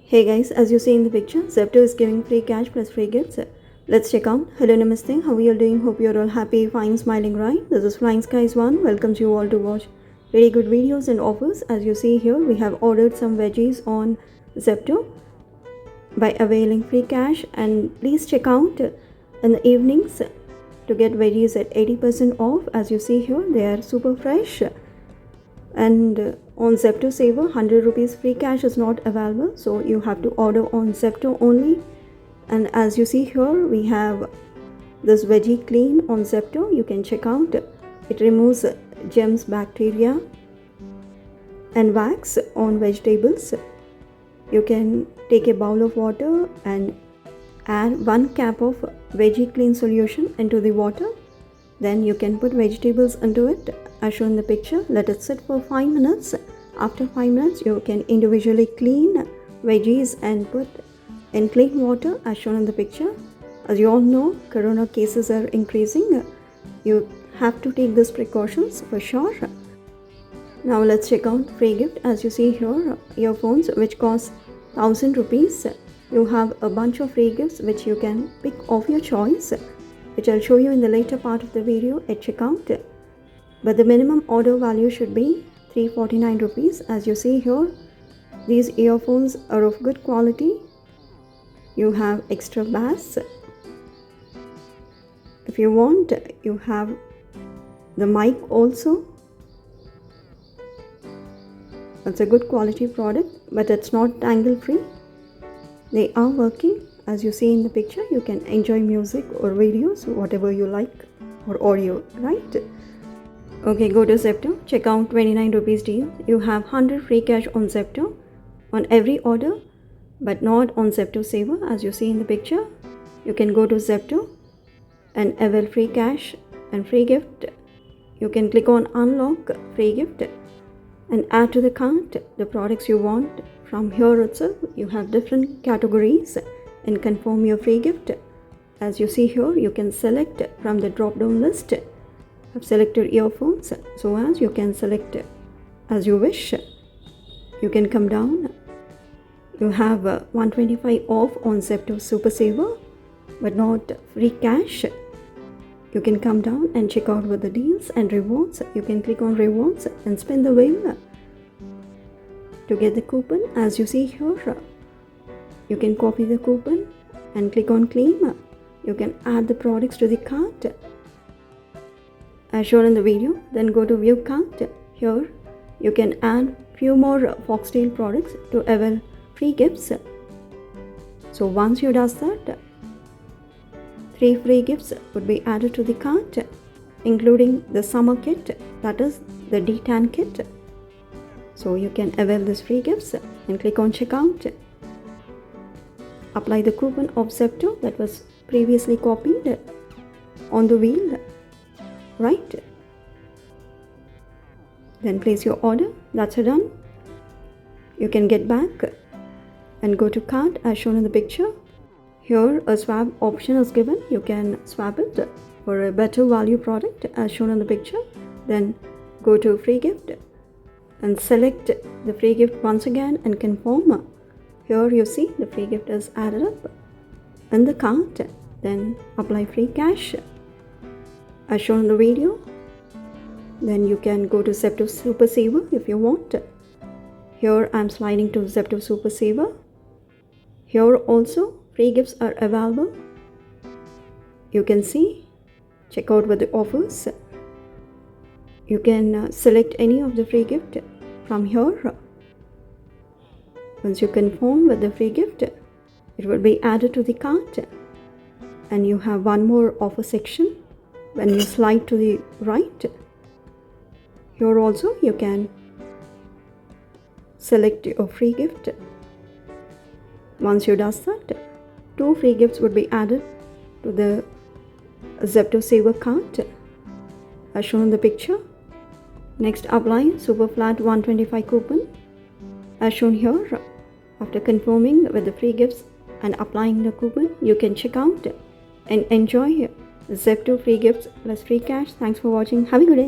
Hey guys, as you see in the picture, Zepto is giving free cash plus free gifts. Let's check out. Hello Namaste, how are you all doing? Hope you're all happy, fine, smiling, right? This is Flying Skies 1. Welcomes you all to watch very good videos and offers. As you see here, we have ordered some veggies on Zepto by availing free cash, and please check out in the evenings to get veggies at 80% off. As you see here, they are super fresh. And on Zepto Saver, 100 rupees free cash is not available, so you have to order on Zepto only. And as you see here, we have this veggie clean on Zepto. You can check out. It removes germs, bacteria and wax on vegetables. You can take a bowl of water and add 1 cup of veggie clean solution into the water. Then you can put vegetables into it as shown in the picture. Let it sit for 5 minutes. After 5 minutes, you can individually clean veggies and put in clean water as shown in the picture. As you all know, corona cases are increasing. You have to take these precautions for sure. Now let's check out free gift. As you see here, earphones which cost 1000 rupees. You have a bunch of free gifts which you can pick of your choice, which I'll show you in the later part of the video at checkout. But the minimum order value should be 349 rupees. As you see here, these earphones are of good quality. You have extra bass. If you want, you have the mic also. It's a good quality product, but it's not tangle free. They are working. As you see in the picture, you can enjoy music or videos, whatever you like, or audio, right? Okay, go to Zepto, check out 29 rupees deal. You have 100 free cash on Zepto on every order, but not on Zepto Saver. As you see in the picture, you can go to Zepto and avail free cash and free gift. You can click on unlock free gift and add to the cart the products you want. From here itself, you have different categories and confirm your free gift. As you see here, you can select from the drop down list. I've selected earphones, so as you can select as you wish. You can come down. You have 125 off on Zepto Super Saver, but not free cash. You can come down and check out with the deals and rewards. You can click on rewards and spin the wheel to get the coupon. As you see here, you can copy the coupon and click on claim. You can add the products to the cart as shown in the video. Then go to view cart. Here you can add few more foxtail products to avail free gifts. So once you does that, 3 free gifts would be added to the cart, including the summer kit, that is the detan kit. So you can avail these free gifts and click on checkout. Apply the coupon of Zepto that was previously copied on the wheel, right? Then place your order. That's done. You can get back and go to cart as shown in the picture. Here a swap option is given. You can swap it for a better value product as shown in the picture. Then go to free gift and select the free gift once again and confirm. Here you see the free gift is added up in the cart. Then apply free cash as shown in the video. Then you can go to Zepto Super Saver if you want. Here I'm sliding to Zepto Super Saver. Here also free gifts are available. You can see, check out with the offers. You can select any of the free gift from here. Once you confirm with the free gift, it will be added to the cart, and you have one more offer section. When you slide to the right, here also you can select your free gift. Once you does that, 2 free gifts would be added to the Zepto Saver cart as shown in the picture. Next, apply super flat 125 coupon as shown here. After confirming with the free gifts and applying the coupon, you can check out and enjoy Zepto free gifts plus free cash. Thanks for watching. Have a good day.